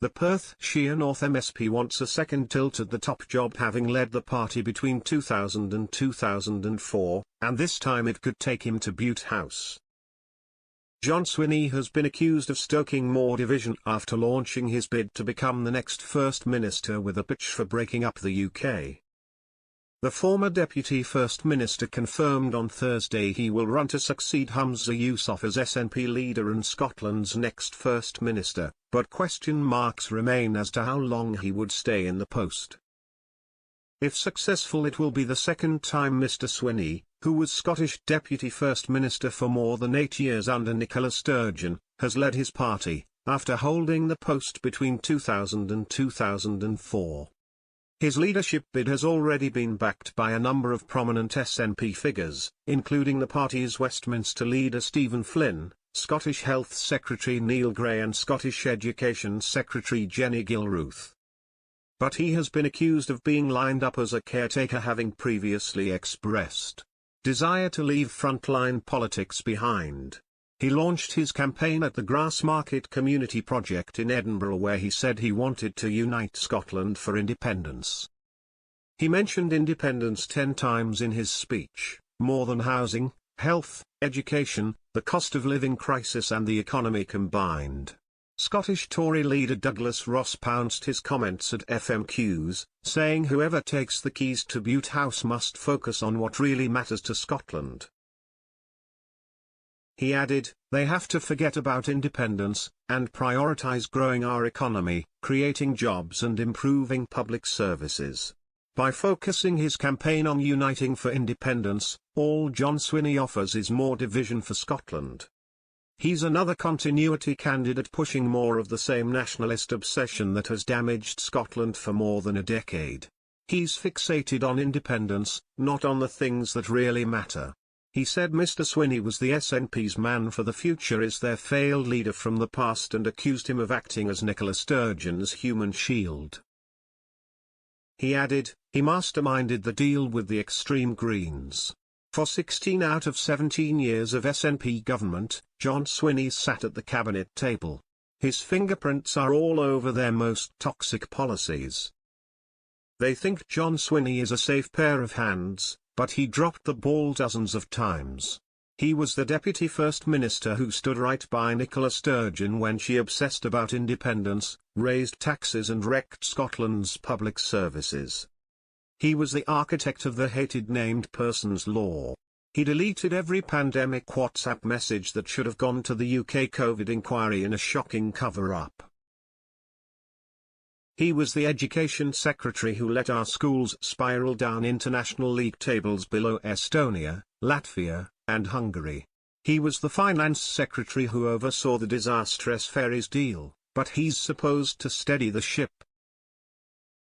The Perthshire North MSP wants a second tilt at the top job, having led the party between 2000 and 2004, and this time it could take him to Bute House. John Swinney has been accused of stoking more division after launching his bid to become the next First Minister with a pitch for breaking up the UK. The former Deputy First Minister confirmed on Thursday he will run to succeed Humza Yousaf as SNP leader and Scotland's next First Minister, but question marks remain as to how long he would stay in the post. If successful, it will be the second time Mr Swinney, who was Scottish Deputy First Minister for more than 8 years under Nicola Sturgeon, has led his party, after holding the post between 2000 and 2004. His leadership bid has already been backed by a number of prominent SNP figures, including the party's Westminster leader Stephen Flynn, Scottish Health Secretary Neil Gray and Scottish Education Secretary Jenny Gilruth. But he has been accused of being lined up as a caretaker, having previously expressed desire to leave frontline politics behind. He launched his campaign at the Grassmarket Community Project in Edinburgh, where he said he wanted to unite Scotland for independence. He mentioned independence 10 times in his speech, more than housing, health, education, the cost of living crisis and the economy combined. Scottish Tory leader Douglas Ross pounced his comments at FMQs, saying whoever takes the keys to Bute House must focus on what really matters to Scotland. He added, they have to forget about independence, and prioritise growing our economy, creating jobs and improving public services. By focusing his campaign on uniting for independence, all John Swinney offers is more division for Scotland. He's another continuity candidate pushing more of the same nationalist obsession that has damaged Scotland for more than a decade. He's fixated on independence, not on the things that really matter. He said Mr Swinney was the SNP's man for the future is their failed leader from the past, and accused him of acting as Nicola Sturgeon's human shield. He added, he masterminded the deal with the extreme Greens. For 16 out of 17 years of SNP government, John Swinney sat at the cabinet table. His fingerprints are all over their most toxic policies. They think John Swinney is a safe pair of hands, but he dropped the ball dozens of times. He was the Deputy First Minister who stood right by Nicola Sturgeon when she obsessed about independence, raised taxes and wrecked Scotland's public services. He was the architect of the hated named persons law. He deleted every pandemic WhatsApp message that should have gone to the UK COVID inquiry in a shocking cover-up. He was the Education Secretary who let our schools spiral down international league tables below Estonia, Latvia, and Hungary. He was the Finance Secretary who oversaw the disastrous ferries deal, but he's supposed to steady the ship,